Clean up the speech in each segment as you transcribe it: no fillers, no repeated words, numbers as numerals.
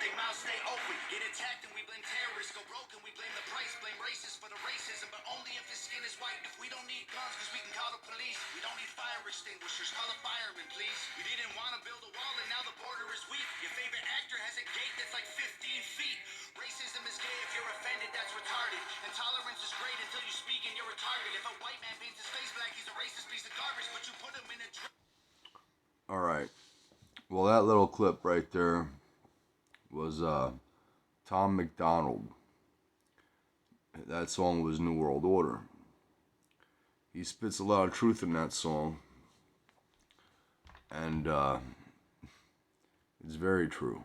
they mouths stay open. Get attacked and we blame terrorists. Go broke and we blame the price. Blame racists for the racism, but only if his skin is white. If we don't need guns, cause we can call the police. We don't need fire extinguishers. Call a fireman, please. You didn't want to build a wall and now the border is weak. Your favorite actor has a gate that's like 15 feet. Racism is gay if you're offended, that's retarded. Intolerance is great until you speak and you're a target. If a white man paints his face black, he's a racist piece of garbage, but you put him in a... Alright. Well, that little clip right there was Tom Macdonald. That song was New World Order. He spits a lot of truth in that song. And it's very true.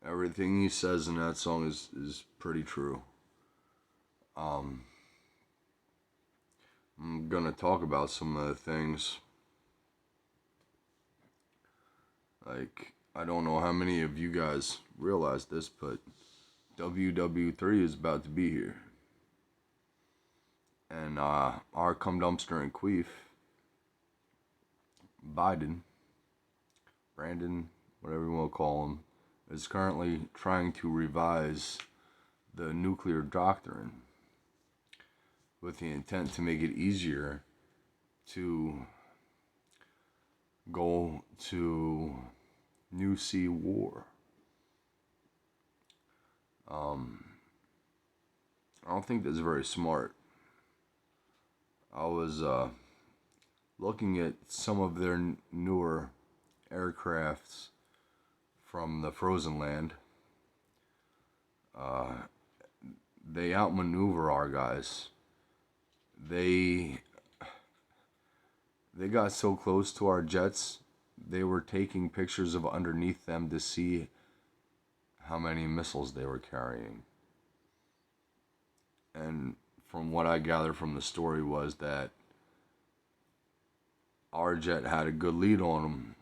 Everything he says in that song is pretty true. I'm gonna talk about some of the things. Like, I don't know how many of you guys realize this, but WW3 is about to be here. And our cum dumpster and queef, Biden, Brandon, whatever you want to call him, is currently trying to revise the nuclear doctrine with the intent to make it easier to go to New Sea War. I don't think that's very smart. I was looking at some of their newer aircrafts from the frozen land. They outmaneuver our guys. They got so close to our jets, they were taking pictures of underneath them to see how many missiles they were carrying. And from what I gathered from the story was that our jet had a good lead on them,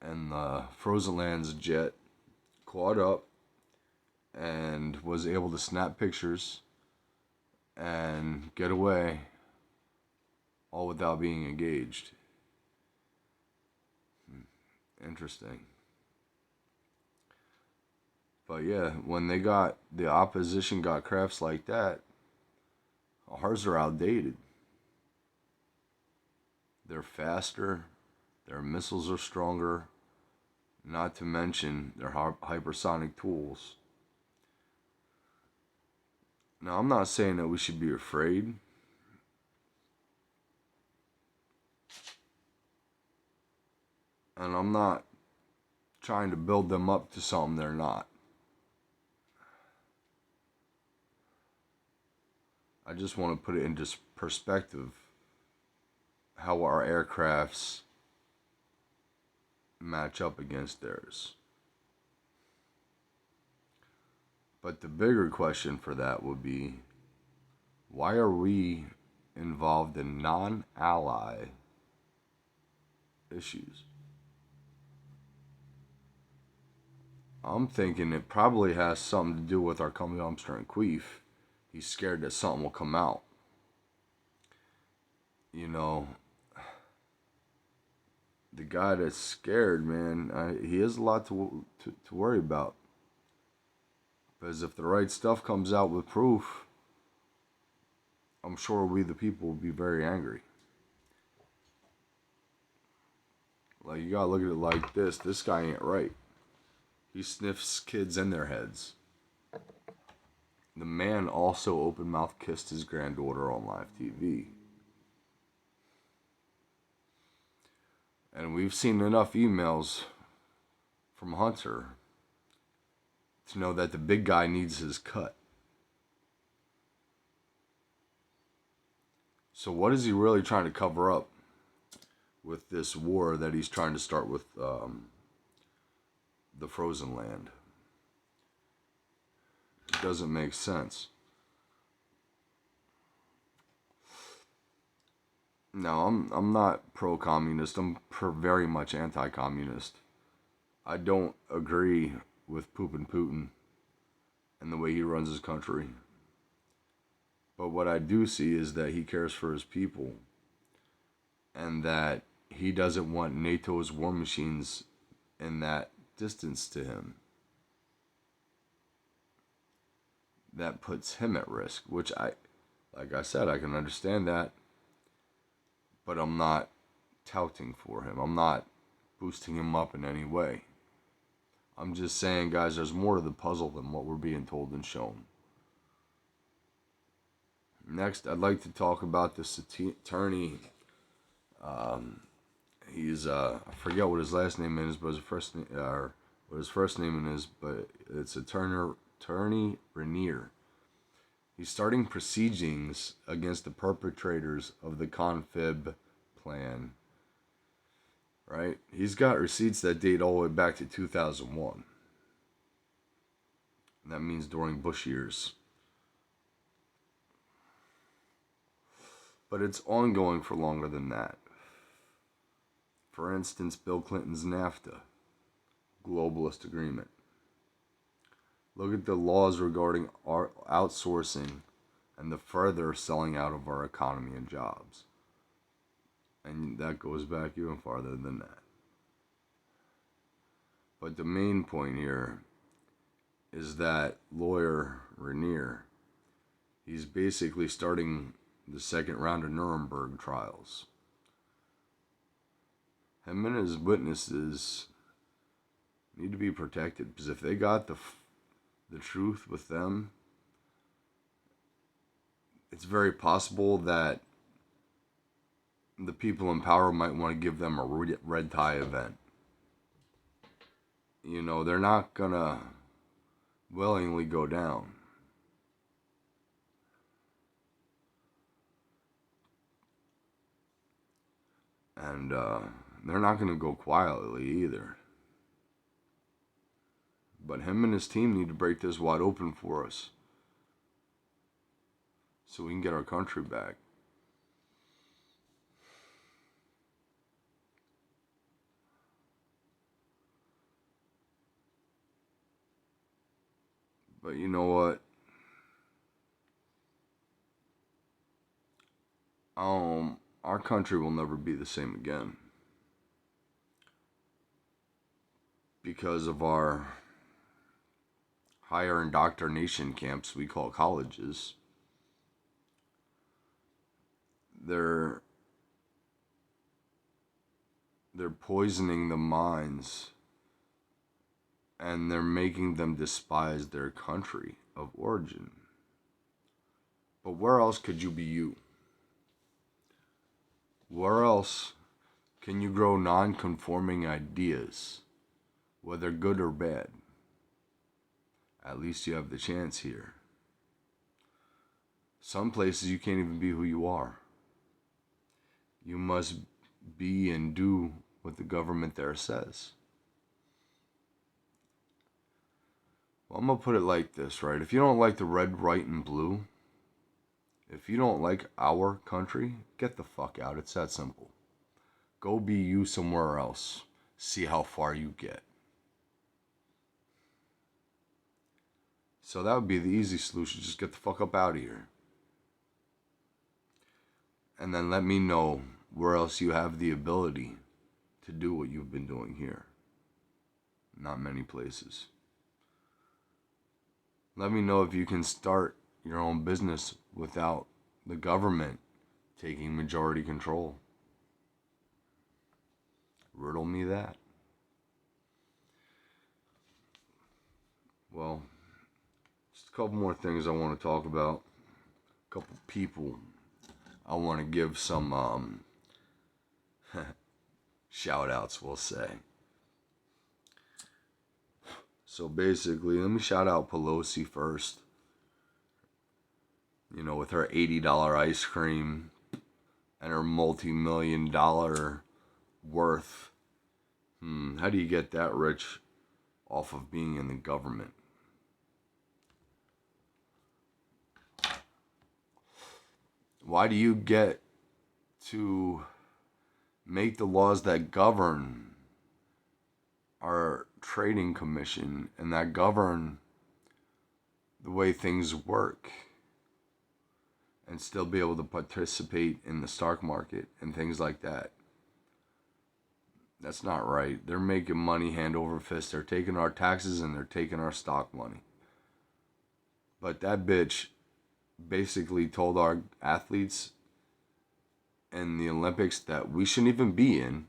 and the frozen land's jet caught up and was able to snap pictures and get away, all without being engaged. Interesting. But yeah, when the opposition got crafts like that, ours are outdated. They're faster, their missiles are stronger, not to mention their hypersonic tools. Now, I'm not saying that we should be afraid. And I'm not trying to build them up to something they're not. I just want to put it into perspective how our aircrafts match up against theirs. But the bigger question for that would be, why are we involved in non-ally issues? I'm thinking it probably has something to do with our cum dumpster and queef. He's scared that something will come out. You know, the guy that's scared, man, he has a lot to worry about. Because if the right stuff comes out with proof, I'm sure we the people will be very angry. Like, you gotta look at it like this. This guy ain't right. He sniffs kids in their heads. The man also open-mouth kissed his granddaughter on live TV. And we've seen enough emails from Hunter to know that the big guy needs his cut. So what is he really trying to cover up with this war that he's trying to start with the frozen land? It doesn't make sense. No, I'm not pro-communist. I'm very much anti-communist. I don't agree with Poopin' Putin and the way he runs his country. But what I do see is that he cares for his people, and that he doesn't want NATO's war machines in that distance to him. That puts him at risk, which like I said, I can understand that, but I'm not touting for him. I'm not boosting him up in any way. I'm just saying, guys, there's more to the puzzle than what we're being told and shown. Next, I'd like to talk about this attorney. He's I forget what his last name is, but what his first name is, but it's Attorney Reiner. He's starting proceedings against the perpetrators of the confib plan. Right? He's got receipts that date all the way back to 2001. And that means during Bush years. But it's ongoing for longer than that. For instance, Bill Clinton's NAFTA, globalist agreement. Look at the laws regarding our outsourcing and the further selling out of our economy and jobs. And that goes back even farther than that. But the main point here is that lawyer Reiner, he's basically starting the second round of Nuremberg trials. Him and his witnesses need to be protected, because if they got the truth with them, it's very possible that the people in power might want to give them a red tie event. You know, they're not gonna willingly go down. And they're not gonna go quietly either. But him and his team need to break this wide open for us, so we can get our country back. But you know what? Our country will never be the same again, because of our higher indoctrination camps we call colleges. They're poisoning the minds, and they're making them despise their country of origin. But where else could you be you? Where else can you grow non-conforming ideas, whether good or bad? At least you have the chance here. Some places you can't even be who you are. You must be and do what the government there says. Well, I'm going to put it like this, right? If you don't like the red, white, and blue, if you don't like our country, get the fuck out. It's that simple. Go be you somewhere else. See how far you get. So that would be the easy solution. Just get the fuck up out of here. And then let me know where else you have the ability to do what you've been doing here. Not many places. Let me know if you can start your own business without the government taking majority control. Riddle me that. Well, just a couple more things I want to talk about. A couple people I want to give some shout outs, we'll say. So basically, let me shout out Pelosi first. You know, with her $80 ice cream and her multi-million-dollar worth. How do you get that rich off of being in the government? Why do you get to make the laws that govern our trading commission and that govern the way things work, and still be able to participate in the stock market and things like that? That's not right. They're making money hand over fist. They're taking our taxes and they're taking our stock money. But that bitch basically told our athletes in the Olympics that we shouldn't even be in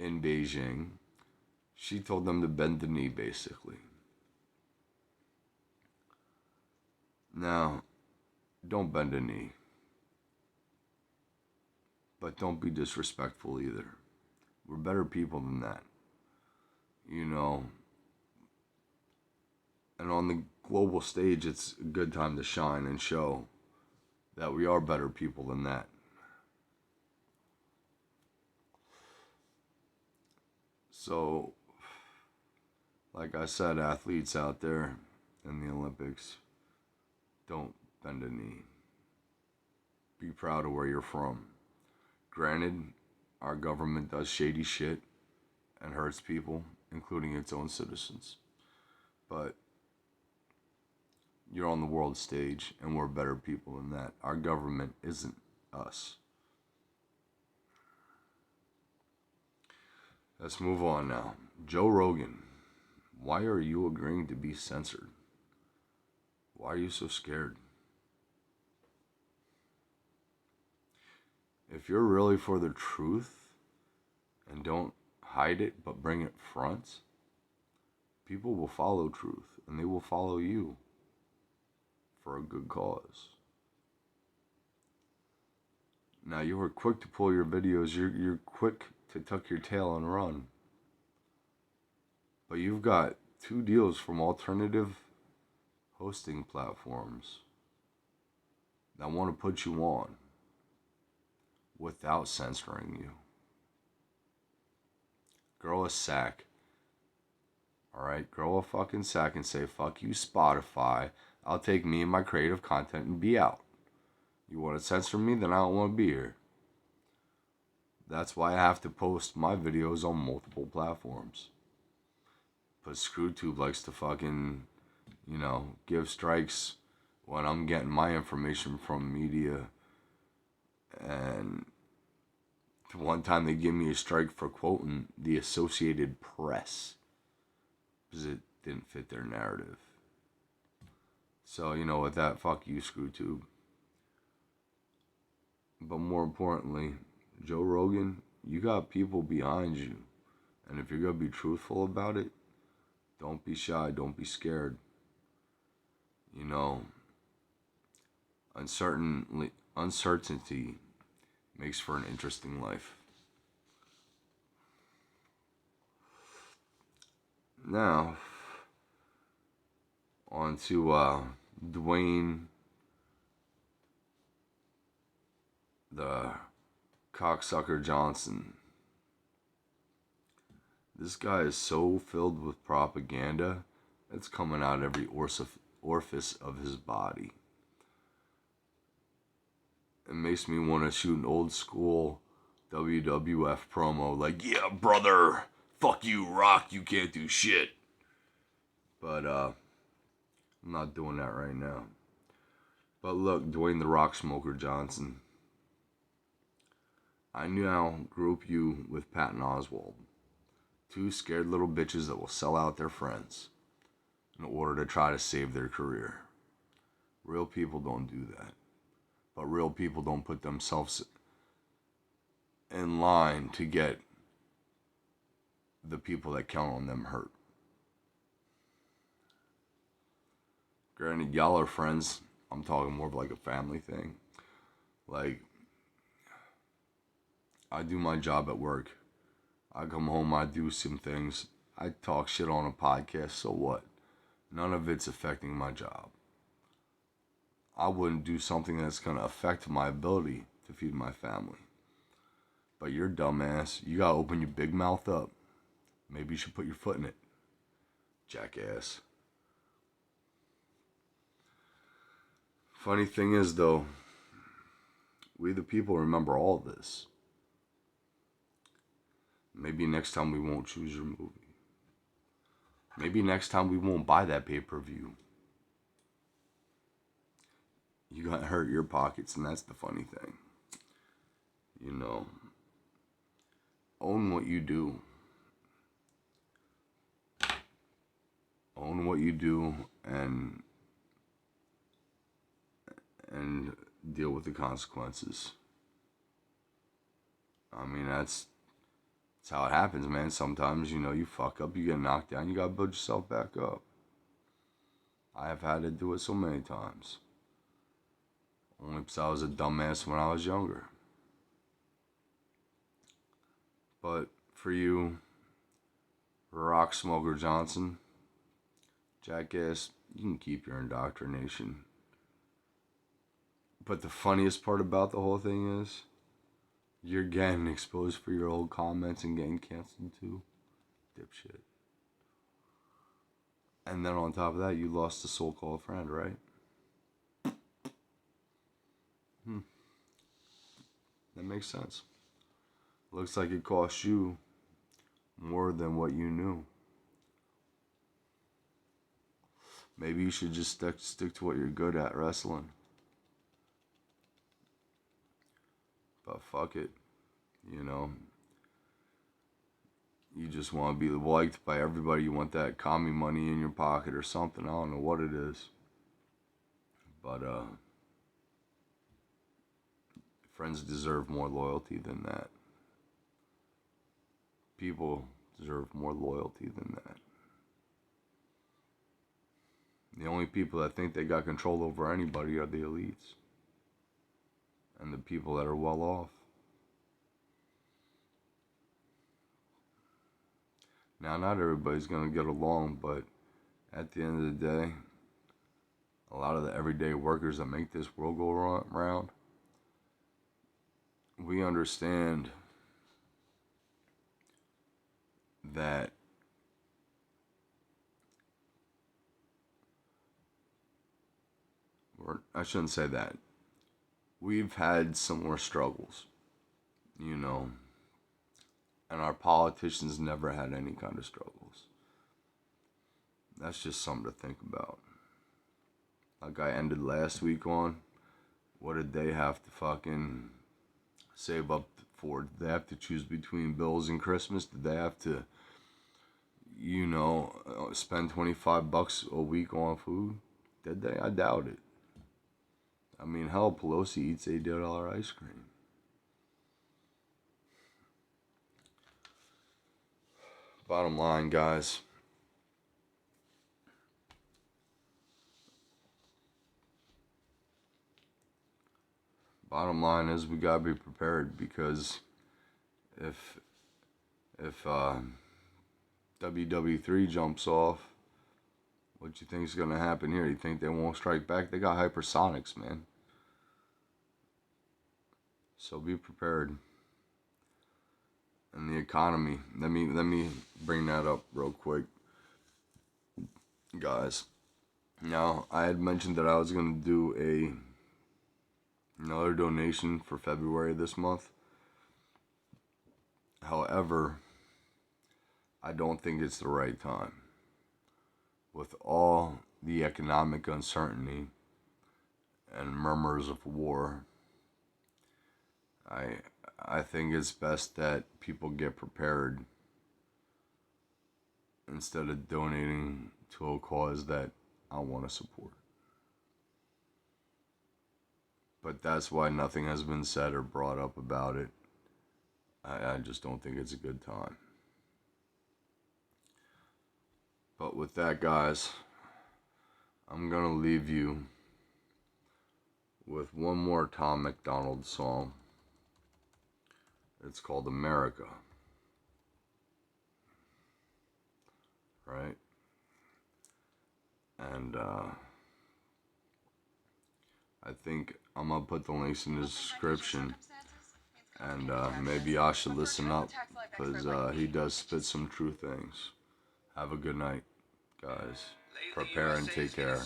Beijing. She told them to bend the knee, basically. Now, don't bend a knee. But don't be disrespectful either. We're better people than that. You know. And on the global stage, it's a good time to shine and show that we are better people than that. So, like I said, athletes out there in the Olympics, don't bend a knee. Be proud of where you're from. Granted, our government does shady shit and hurts people, including its own citizens. But you're on the world stage, and we're better people than that. Our government isn't us. Let's move on now. Joe Rogan, why are you agreeing to be censored? Why are you so scared? If you're really for the truth and don't hide it but bring it front, people will follow truth and they will follow you for a good cause. Now, you were quick to pull your videos. You're quick to tuck your tail and run. But you've got 2 deals from alternative hosting platforms that want to put you on without censoring you. Grow a sack. Alright? Grow a fucking sack and say, fuck you, Spotify. I'll take me and my creative content and be out. You want to censor me? Then I don't want to be here. That's why I have to post my videos on multiple platforms. But ScrewTube likes to fucking, give strikes when I'm getting my information from media. And one time they gave me a strike for quoting the Associated Press because it didn't fit their narrative. So, with that, fuck you, ScrewTube. But more importantly, Joe Rogan, you got people behind you. And if you're going to be truthful about it, don't be shy, don't be scared. Uncertainty makes for an interesting life. Now, on to Dwayne, the cocksucker Johnson. This guy is so filled with propaganda, it's coming out every orifice of his body. It makes me want to shoot an old school WWF promo like, yeah, brother, fuck you, Rock, you can't do shit. But I'm not doing that right now. But look, Dwayne the Rock Smoker Johnson, I now group you with Patton Oswalt. 2 scared little bitches that will sell out their friends in order to try to save their career. Real people don't do that. But real people don't put themselves in line to get the people that count on them hurt. Granted, y'all are friends. I'm talking more of like a family thing. Like, I do my job at work. I come home, I do some things. I talk shit on a podcast, so what? None of it's affecting my job. I wouldn't do something that's going to affect my ability to feed my family. But you're dumbass. You got to open your big mouth up. Maybe you should put your foot in it. Jackass. Funny thing is, though, we the people remember all this. Maybe next time we won't choose your movie. Maybe next time we won't buy that pay-per-view. You got to hurt your pockets, and that's the funny thing. own what you do. Own what you do and deal with the consequences. I mean, that's how it happens, man. Sometimes, you fuck up, you get knocked down, you gotta build yourself back up. I have had to do it so many times. Only because I was a dumbass when I was younger. But for you, Rock Smoker Johnson, jackass, you can keep your indoctrination. But the funniest part about the whole thing is, you're getting exposed for your old comments and getting canceled too. Dipshit. And then on top of that, you lost a so-called friend, right? That makes sense. Looks like it cost you more than what you knew. Maybe you should just stick to what you're good at, wrestling. But fuck it. You just want to be liked by everybody. You want that commie money in your pocket or something. I don't know what it is. But, friends deserve more loyalty than that. People deserve more loyalty than that. The only people that think they got control over anybody are the elites. And the people that are well off. Now, not everybody's going to get along, but at the end of the day, a lot of the everyday workers that make this world go round, we understand that I shouldn't say that. We've had similar struggles, and our politicians never had any kind of struggles. That's just something to think about. Like I ended last week on, what did they have to fucking save up for? Did they have to choose between bills and Christmas? Did they have to, spend $25 a week on food? Did they? I doubt it. I mean, hell, Pelosi eats $8 ice cream. Bottom line, guys. Bottom line is we gotta be prepared, because if WW3 jumps off, what you think is gonna happen here? You think they won't strike back? They got hypersonics, man. So be prepared. And the economy. Let me bring that up real quick, guys. Now, I had mentioned that I was gonna do another donation for February this month. However, I don't think it's the right time. With all the economic uncertainty and murmurs of war, I think it's best that people get prepared instead of donating to a cause that I want to support. But that's why nothing has been said or brought up about it. I just don't think it's a good time. But with that, guys, I'm going to leave you with one more Tom Macdonald song. It's called America. Right? And I think I'm going to put the links in the description. And maybe I should listen up, because he does spit some true things. Have a good night, guys. Prepare and take care.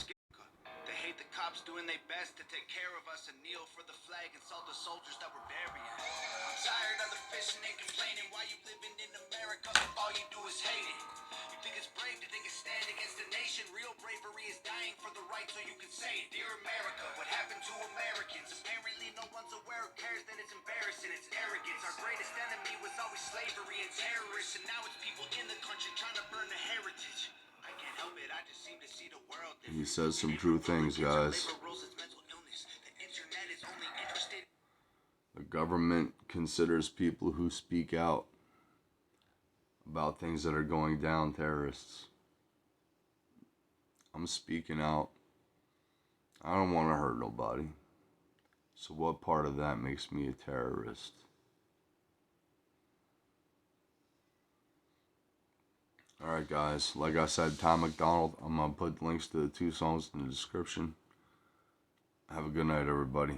They hate the cops doing their best to take care of us and kneel for the flag and salt the soldiers that were burying. I'm tired of the fishing and complaining. Why you living in America if all you do is hate it? You think it's brave to take a stand against the nation. Real bravery is dying for the right so you can say, Dear America, what happened to Americans? Apparently no one's aware or cares that it's embarrassing. It's arrogance. Our greatest enemy was always slavery and terrorists, and now it's people in the country trying to burn the heritage. I can't help it, I just seem to see the world different. He says some true things, guys. The government considers people who speak out about things that are going down terrorists. I'm speaking out. I don't want to hurt nobody. So what part of that makes me a terrorist? Alright guys, like I said, Tom Macdonald. I'm going to put links to the 2 songs in the description. Have a good night, everybody.